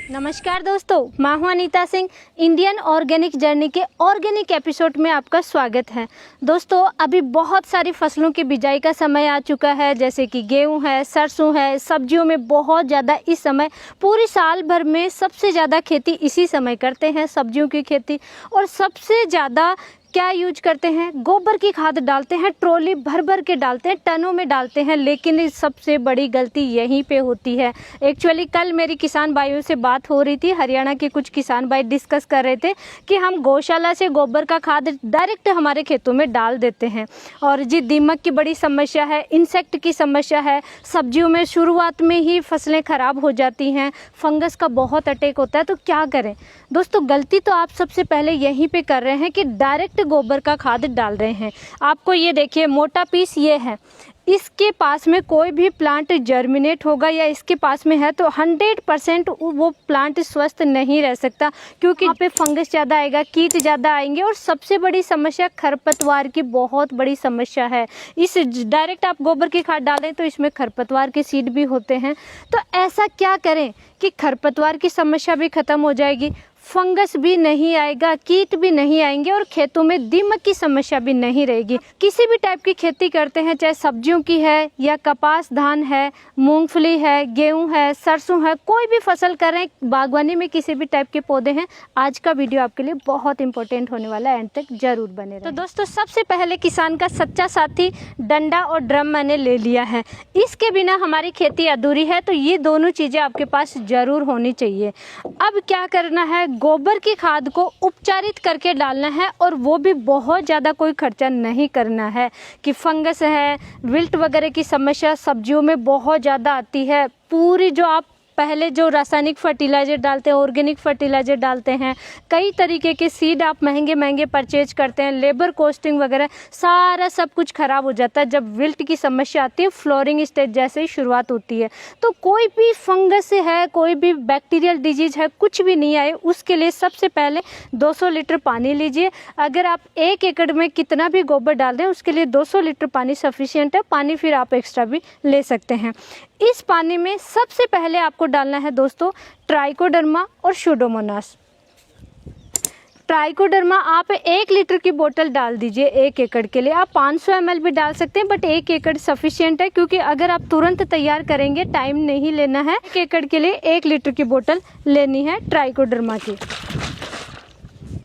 नमस्कार दोस्तों, मैं हूं Anita Singh. Indian organic journey के ऑर्गेनिक एपिसोड में आपका स्वागत है। दोस्तों, अभी बहुत सारी फसलों की बिजाई का समय आ चुका है, जैसे कि गेहूं है, सरसों है, सब्जियों में बहुत ज़्यादा इस समय पूरी साल भर में सबसे ज़्यादा खेती इसी समय करते हैं, सब्जियों की खेती। और सबसे ज़्यादा क्या यूज करते हैं? गोबर की खाद डालते हैं, ट्रॉली भर भर के डालते हैं, टनों में डालते हैं। लेकिन इस सबसे बड़ी गलती यहीं पे होती है। एक्चुअली कल मेरी किसान भाइयों से बात हो रही थी, हरियाणा के कुछ किसान भाई डिस्कस कर रहे थे कि हम गौशाला से गोबर का खाद डायरेक्ट हमारे खेतों में डाल देते हैं। और जी, दीमक की बड़ी समस्या है, इंसेक्ट की समस्या है, सब्जियों में शुरुआत में ही फसलें खराब हो जाती हैं, फंगस का बहुत अटैक होता है। तो क्या करें दोस्तों? गलती तो आप सबसे पहले यहीं पे कर रहे हैं कि डायरेक्ट गोबर का खाद डाल रहे हैं। आपको ये देखिए, मोटा पीस ये है, इसके पास में कोई भी प्लांट जर्मिनेट होगा या इसके पास में है तो 100% वो प्लांट स्वस्थ नहीं रह सकता, क्योंकि यहाँ पे फंगस ज़्यादा आएगा, कीट ज़्यादा आएंगे। और सबसे बड़ी समस्या खरपतवार की बहुत बड़ी समस्या है। इस डायरेक्ट आप गोबर की खाद डालें तो इसमें खरपतवार के सीड भी होते हैं। तो ऐसा क्या करें कि खरपतवार की समस्या भी खत्म हो जाएगी, फंगस भी नहीं आएगा, कीट भी नहीं आएंगे और खेतों में दीमक की समस्या भी नहीं रहेगी। किसी भी टाइप की खेती करते हैं, चाहे सब्जियों की है या कपास, धान है, मूंगफली है, गेहूं है, सरसों है, कोई भी फसल करें, बागवानी में किसी भी टाइप के पौधे हैं, आज का वीडियो आपके लिए बहुत इंपॉर्टेंट होने वाला है, एंड तक जरूर बने रहें। तो दोस्तों, सबसे पहले किसान का सच्चा साथी डंडा और ड्रम मैंने ले लिया है। इसके बिना हमारी खेती अधूरी है, तो ये दोनों चीज़ें आपके पास जरूर होनी चाहिए। अब क्या करना है? गोबर की खाद को उपचारित करके डालना है, और वो भी बहुत ज़्यादा कोई खर्चा नहीं करना है। कि फंगस है, विल्ट वगैरह की समस्या सब्जियों में बहुत ज़्यादा आती है। पूरी जो आप पहले जो रासायनिक फर्टिलाइज़र डालते हैं, ऑर्गेनिक फर्टिलाइज़र डालते हैं, कई तरीके के सीड आप महंगे महंगे परचेज करते हैं, लेबर कॉस्टिंग वगैरह सारा सब कुछ खराब हो जाता है। जब विल्ट की समस्या आती है, फ्लोरिंग स्टेज जैसे ही शुरुआत होती है, तो कोई भी फंगस है, कोई भी बैक्टीरियल डिजीज है, कुछ भी नहीं आए, उसके लिए सबसे पहले 200 लीटर पानी लीजिए। अगर आप 1 एकड़ में कितना भी गोबर डाल दें, उसके लिए 200 लीटर पानी सफिशिएंट है। पानी फिर आप एक्स्ट्रा भी ले सकते हैं। इस पानी में सबसे पहले आपको डालना है दोस्तों ट्राइकोडर्मा और सूडोमोनास। ट्राइकोडर्मा आप 1 लीटर की बोतल डाल दीजिए 1 एकड़ के लिए। आप 500 ml भी डाल सकते हैं, बट 1 एकड़ सफिशिएंट है, क्योंकि अगर आप तुरंत तैयार करेंगे, टाइम नहीं लेना है। 1 एकड़ के लिए 1 लीटर की बोतल लेनी है ट्राइकोडर्मा की।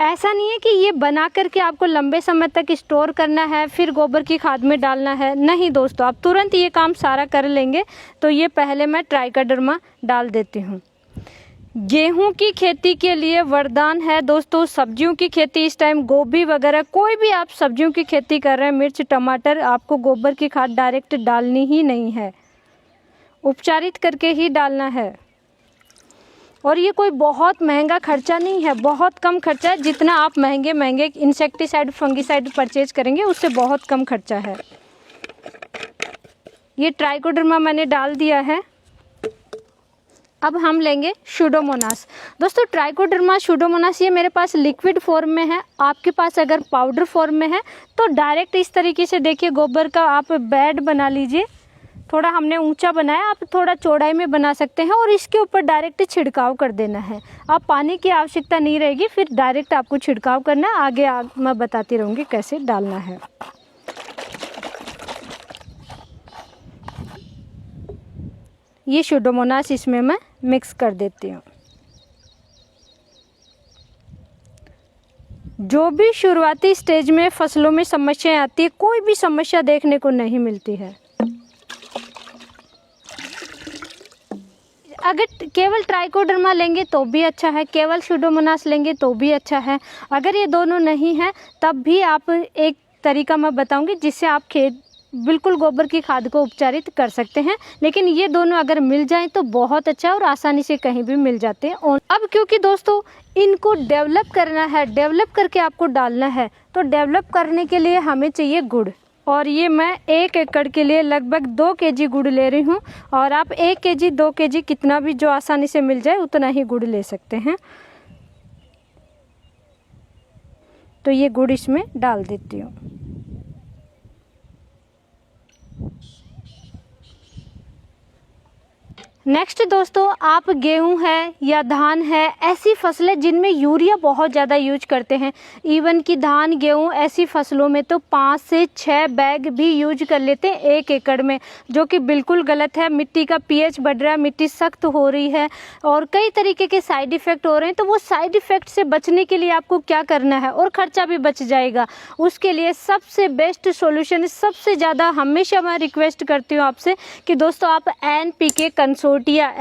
ऐसा नहीं है कि ये बना करके आपको लंबे समय तक स्टोर करना है, फिर गोबर की खाद में डालना है। नहीं दोस्तों, आप तुरंत ये काम सारा कर लेंगे। तो ये पहले मैं ट्राइकोडर्मा डाल देती हूँ। गेहूं की खेती के लिए वरदान है दोस्तों। सब्जियों की खेती इस टाइम, गोभी वगैरह कोई भी आप सब्जियों की खेती कर रहे हैं, मिर्च, टमाटर, आपको गोबर की खाद डायरेक्ट डालनी ही नहीं है, उपचारित करके ही डालना है। और ये कोई बहुत महंगा खर्चा नहीं है, बहुत कम खर्चा है। जितना आप महंगे महंगे इंसेक्टिसाइड, फंगिसाइड परचेज करेंगे, उससे बहुत कम खर्चा है। ये ट्राइकोडर्मा मैंने डाल दिया है। अब हम लेंगे सूडोमोनास। दोस्तों, ट्राइकोडर्मा, सूडोमोनास ये मेरे पास लिक्विड फॉर्म में है। आपके पास अगर पाउडर फॉर्म में है तो डायरेक्ट इस तरीके से देखिए, गोबर का आप बेड बना लीजिए। थोड़ा हमने ऊंचा बनाया, आप थोड़ा चौड़ाई में बना सकते हैं, और इसके ऊपर डायरेक्ट छिड़काव कर देना है। आप पानी की आवश्यकता नहीं रहेगी, फिर डायरेक्ट आपको छिड़काव करना है। आगे मैं बताती रहूँगी कैसे डालना है। ये सूडोमोनास इसमें मैं मिक्स कर देती हूँ। जो भी शुरुआती स्टेज में फसलों में समस्याएं आती है, कोई भी समस्या देखने को नहीं मिलती है। अगर केवल ट्राइकोडर्मा लेंगे तो भी अच्छा है, केवल सूडोमोनास लेंगे तो भी अच्छा है। अगर ये दोनों नहीं है, तब भी आप एक तरीका मैं बताऊंगी जिससे आप खेत बिल्कुल गोबर की खाद को उपचारित कर सकते हैं। लेकिन ये दोनों अगर मिल जाएं तो बहुत अच्छा है, और आसानी से कहीं भी मिल जाते हैं। अब क्योंकि दोस्तों इनको डेवलप करना है, डेवलप करके आपको डालना है, तो डेवलप करने के लिए हमें चाहिए गुड़। और ये मैं 1 एकड़ के लिए लगभग 2 केजी गुड़ ले रही हूँ। और आप 1 केजी, 2 केजी, कितना भी जो आसानी से मिल जाए उतना ही गुड़ ले सकते हैं। तो ये गुड़ इसमें डाल देती हूँ। नेक्स्ट दोस्तों, आप गेहूं है या धान है, ऐसी फसलें जिनमें यूरिया बहुत ज़्यादा यूज करते हैं, इवन कि धान गेहूं ऐसी फसलों में तो 5 से 6 बैग भी यूज कर लेते हैं 1 एकड़ में, जो कि बिल्कुल गलत है। मिट्टी का पीएच बढ़ रहा है, मिट्टी सख्त हो रही है और कई तरीके के साइड इफ़ेक्ट हो रहे हैं। तो वो साइड इफ़ेक्ट से बचने के लिए आपको क्या करना है, और ख़र्चा भी बच जाएगा। उसके लिए सबसे बेस्ट सॉल्यूशन, सबसे ज़्यादा हमेशा मैं रिक्वेस्ट करती हूँ आपसे कि दोस्तों आप NPK कंसोर्टिया,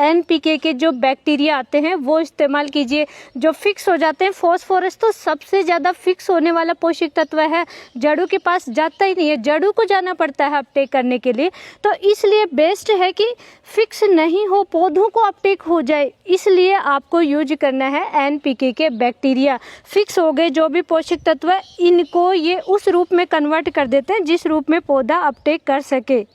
NPK के जो बैक्टीरिया आते हैं वो इस्तेमाल कीजिए, जो फिक्स हो जाते हैं। फॉस्फोरस तो सबसे ज़्यादा फिक्स होने वाला पोषक तत्व है, जड़ों के पास जाता ही नहीं है, जड़ों को जाना पड़ता है अपटेक करने के लिए। तो इसलिए बेस्ट है कि फिक्स नहीं हो, पौधों को अपटेक हो जाए, इसलिए आपको यूज करना है NPK के बैक्टीरिया। फिक्स हो गए जो भी पोषक तत्व है, इनको ये उस रूप में कन्वर्ट कर देते हैं जिस रूप में पौधा अपटेक कर सके।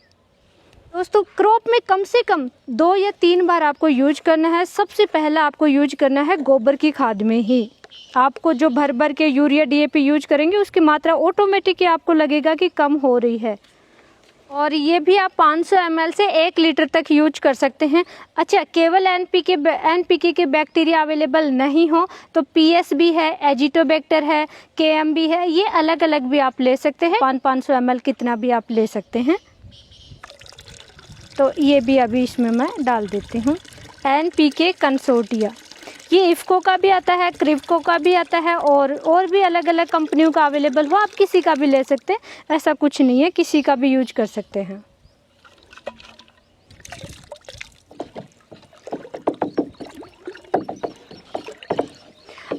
दोस्तों क्रॉप में कम से कम 2 या 3 बार आपको यूज करना है। सबसे पहला आपको यूज करना है गोबर की खाद में ही। आपको जो भर भर के यूरिया DAP यूज करेंगे उसकी मात्रा ऑटोमेटिक आपको लगेगा कि कम हो रही है। और ये भी आप 500 ml से 1 लीटर तक यूज कर सकते हैं। अच्छा, केवल NPK के बैक्टीरिया अवेलेबल नहीं हो तो PS भी है, एजिटोबैक्टर है, KM भी है, ये अलग अलग भी आप ले सकते हैं। 500 ml कितना भी आप ले सकते हैं। तो ये भी अभी इसमें मैं डाल देती हूँ। NPK कंसोर्टिया, ये इफ़को का भी आता है, क्रिप्को का भी आता है और भी अलग अलग कंपनियों का अवेलेबल हो। आप किसी का भी ले सकते हैं, ऐसा कुछ नहीं है, किसी का भी यूज कर सकते हैं।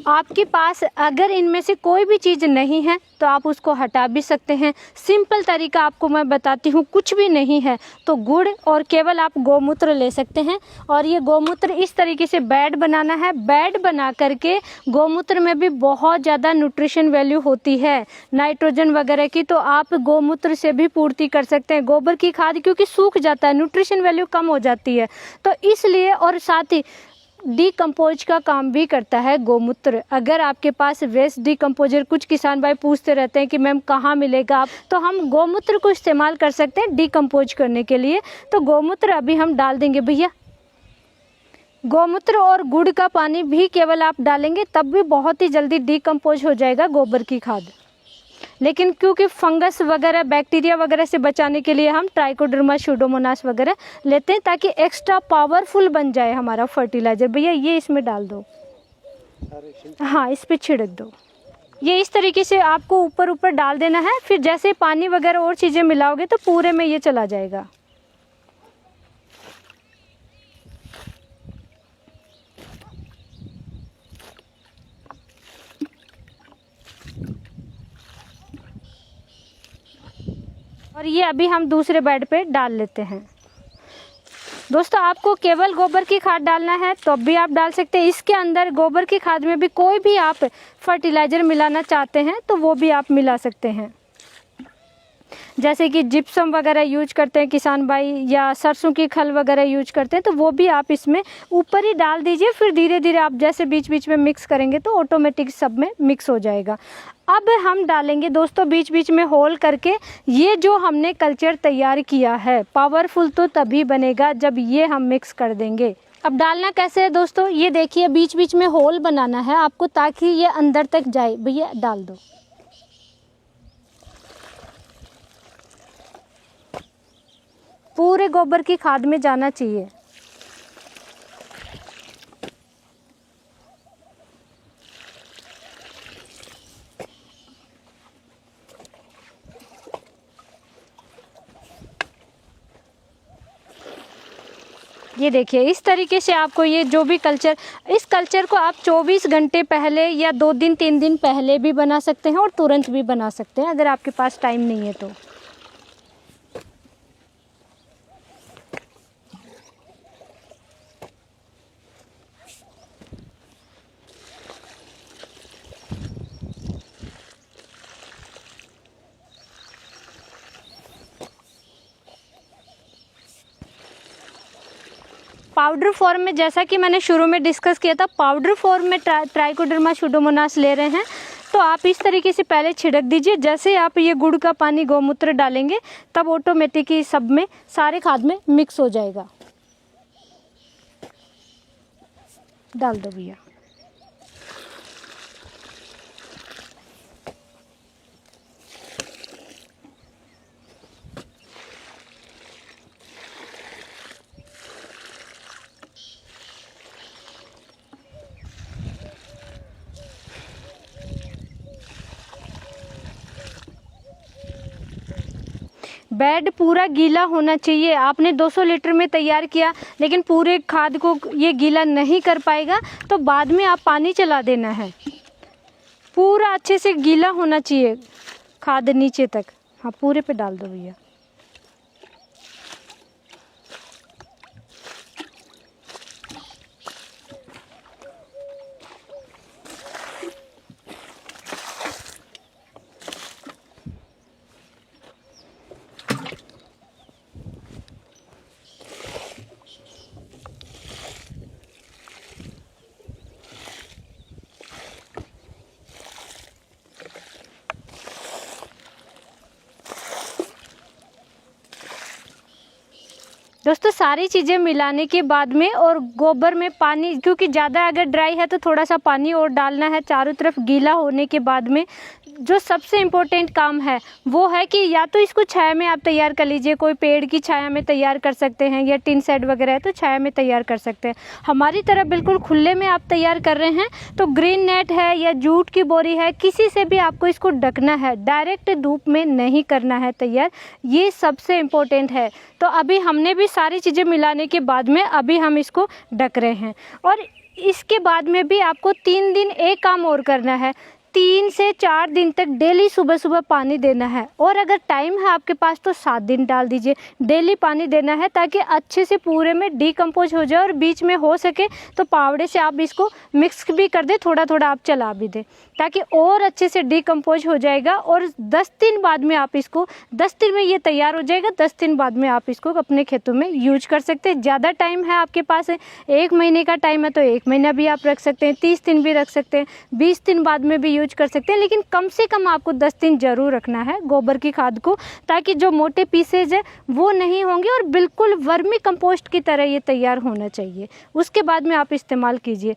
आपके पास अगर इनमें से कोई भी चीज़ नहीं है तो आप उसको हटा भी सकते हैं। सिंपल तरीका आपको मैं बताती हूँ, कुछ भी नहीं है तो गुड़ और केवल आप गौमूत्र ले सकते हैं। और ये गौमूत्र इस तरीके से बेड बनाना है। बेड बना करके गौमूत्र में भी बहुत ज़्यादा न्यूट्रिशन वैल्यू होती है, नाइट्रोजन वगैरह की, तो आप गौमूत्र से भी पूर्ति कर सकते हैं। गोबर की खाद क्योंकि सूख जाता है, न्यूट्रिशन वैल्यू कम हो जाती है, तो इसलिए। और साथ ही डीकम्पोज का काम भी करता है गौमूत्र। अगर आपके पास वेस्ट डीकम्पोजर, कुछ किसान भाई पूछते रहते हैं कि मैम कहाँ मिलेगा आप, तो हम गौमूत्र को इस्तेमाल कर सकते हैं डीकम्पोज करने के लिए। तो गौमूत्र अभी हम डाल देंगे भैया। गौमूत्र और गुड़ का पानी भी केवल आप डालेंगे तब भी बहुत ही जल्दी डीकम्पोज हो जाएगा गोबर की खाद। लेकिन क्योंकि फंगस वगैरह, बैक्टीरिया वगैरह से बचाने के लिए हम ट्राइकोडर्मा स्यूडोमोनास वगैरह लेते हैं ताकि एक्स्ट्रा पावरफुल बन जाए हमारा फर्टिलाइजर। भैया ये इसमें डाल दो, हाँ इस पे छिड़क दो। ये इस तरीके से आपको ऊपर ऊपर डाल देना है, फिर जैसे पानी वगैरह और चीज़ें मिलाओगे तो पूरे में ये चला जाएगा। और ये अभी हम दूसरे बेड पे डाल लेते हैं। दोस्तों आपको केवल गोबर की खाद डालना है तो भी आप डाल सकते हैं। इसके अंदर गोबर की खाद में भी कोई भी आप फर्टिलाइज़र मिलाना चाहते हैं तो वो भी आप मिला सकते हैं। जैसे कि जिप्सम वगैरह यूज करते हैं किसान भाई, या सरसों की खल वगैरह यूज करते हैं, तो वो भी आप इसमें ऊपर ही डाल दीजिए। फिर धीरे धीरे आप जैसे बीच बीच में मिक्स करेंगे तो ऑटोमेटिक सब में मिक्स हो जाएगा। अब हम डालेंगे दोस्तों बीच बीच में होल करके ये जो हमने कल्चर तैयार किया है। पावरफुल तो तभी बनेगा जब ये हम मिक्स कर देंगे। अब डालना कैसे है दोस्तों, ये देखिए बीच बीच में होल बनाना है आपको ताकि ये अंदर तक जाए। भैया डाल दो। पूरे गोबर की खाद में जाना चाहिए। ये देखिए इस तरीके से आपको ये जो भी कल्चर, इस कल्चर को आप 24 घंटे पहले या 2 दिन 3 दिन पहले भी बना सकते हैं और तुरंत भी बना सकते हैं अगर आपके पास टाइम नहीं है तो। पाउडर फॉर्म में, जैसा कि मैंने शुरू में डिस्कस किया था, पाउडर फॉर्म में ट्राइकोडर्मा स्यूडोमोनास ले रहे हैं तो आप इस तरीके से पहले छिड़क दीजिए। जैसे आप ये गुड़ का पानी गौमूत्र डालेंगे तब ऑटोमेटिक ही सब में, सारे खाद में मिक्स हो जाएगा। डाल दो भैया। बेड पूरा गीला होना चाहिए। आपने 200 लीटर में तैयार किया लेकिन पूरे खाद को ये गीला नहीं कर पाएगा, तो बाद में आप पानी चला देना है। पूरा अच्छे से गीला होना चाहिए खाद नीचे तक। हाँ, पूरे पे डाल दो भैया। दोस्तों सारी चीज़ें मिलाने के बाद में और गोबर में पानी, क्योंकि ज़्यादा अगर ड्राई है तो थोड़ा सा पानी और डालना है। चारों तरफ गीला होने के बाद में जो सबसे इम्पोर्टेंट काम है वो है कि या तो इसको छाया में आप तैयार कर लीजिए, कोई पेड़ की छाया में तैयार कर सकते हैं, या टिन शेड वगैरह है तो छाया में तैयार कर सकते हैं। हमारी तरफ बिल्कुल खुले में आप तैयार कर रहे हैं तो ग्रीन नेट है या जूट की बोरी है, किसी से भी आपको इसको ढकना है, डायरेक्ट धूप में नहीं करना है तैयार। ये सबसे इम्पोर्टेंट है। तो अभी हमने भी सारी चीज़ें मिलाने के बाद में अभी हम इसको ढक रहे हैं। और इसके बाद में भी आपको 3 दिन एक काम और करना है, 3 से 4 दिन तक डेली सुबह सुबह पानी देना है। और अगर टाइम है आपके पास तो 7 दिन डाल दीजिए, डेली पानी देना है ताकि अच्छे से पूरे में डिकम्पोज हो जाए। और बीच में हो सके तो पावड़े से आप इसको मिक्स भी कर दें, थोड़ा थोड़ा आप चला भी दें ताकि और अच्छे से डिकम्पोज हो जाएगा। और 10 दिन बाद में आप इसको, 10 दिन में ये तैयार हो जाएगा। 10 दिन बाद में आप इसको अपने खेतों में यूज कर सकते हैं। ज़्यादा टाइम है आपके पास, 1 महीने का टाइम है तो 1 महीना भी आप रख सकते हैं, 30 दिन भी रख सकते हैं, 20 दिन बाद में भी यूज कर सकते हैं। लेकिन कम से कम आपको 10 दिन जरूर रखना है गोबर की खाद को, ताकि जो मोटे पीसेज है वो नहीं होंगे और बिल्कुल वर्मी कंपोस्ट की तरह ये तैयार होना चाहिए। उसके बाद में आप इस्तेमाल कीजिए।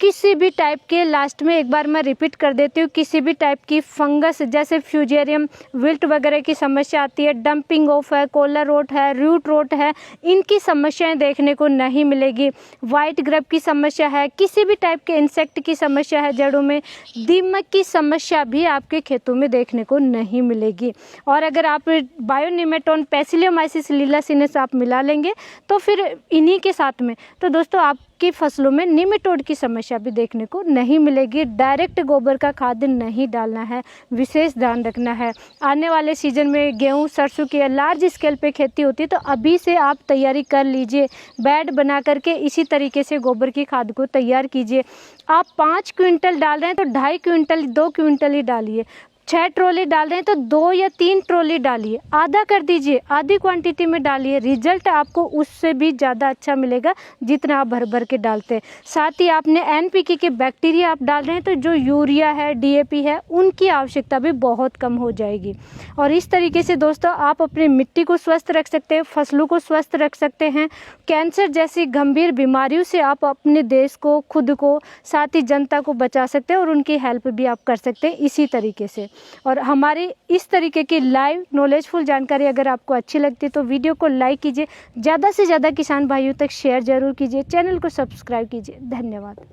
किसी भी टाइप के, लास्ट में एक बार मैं रिपीट कर देती हूँ, किसी भी टाइप की फंगस जैसे फ्यूजेरियम, विल्ट वगैरह की समस्या आती है, डंपिंग ऑफ है, कोलर रोट है, रूट रोट है, इनकी समस्याएं देखने को नहीं मिलेगी। वाइट ग्रब की समस्या है, किसी भी टाइप के इंसेक्ट की समस्या है, जड़ों में दीमक की समस्या भी आपके खेतों में देखने को नहीं मिलेगी। और अगर आप बायोनिमेटोन, पैसिलियोमाइसिस लिलासिनेस आप मिला लेंगे तो फिर इन्हीं के साथ में, तो दोस्तों आपकी फसलों में निमेटोड की समस्या भी देखने को नहीं मिलेगी। डायरेक्ट गोबर का खाद नहीं डालना है, विशेष ध्यान रखना है। आने वाले सीजन में गेहूं, सरसों की लार्ज स्केल पे खेती होती है तो अभी से आप तैयारी कर लीजिए। बेड बना करके इसी तरीके से गोबर की खाद को तैयार कीजिए। आप 5 क्विंटल डाल रहे हैं तो 2.5 क्विंटल, 2 क्विंटल ही डालिए। 6 ट्रॉली डाल रहे हैं तो 2 या 3 ट्रॉली डालिए, आधा कर दीजिए, आधी क्वांटिटी में डालिए। रिजल्ट आपको उससे भी ज़्यादा अच्छा मिलेगा जितना आप भर भर के डालते हैं। साथ ही आपने एनपीके के बैक्टीरिया आप डाल रहे हैं तो जो यूरिया है, डीएपी है, उनकी आवश्यकता भी बहुत कम हो जाएगी। और इस तरीके से दोस्तों आप अपनी मिट्टी को स्वस्थ रख सकते हैं, फसलों को स्वस्थ रख सकते हैं। कैंसर जैसी गंभीर बीमारियों से आप अपने देश को, खुद को, साथ ही जनता को बचा सकते हैं और उनकी हेल्प भी आप कर सकते हैं इसी तरीके से। और हमारी इस तरीके की लाइव नॉलेजफुल जानकारी अगर आपको अच्छी लगती है तो वीडियो को लाइक कीजिए, ज़्यादा से ज़्यादा किसान भाइयों तक शेयर जरूर कीजिए, चैनल को सब्सक्राइब कीजिए। धन्यवाद।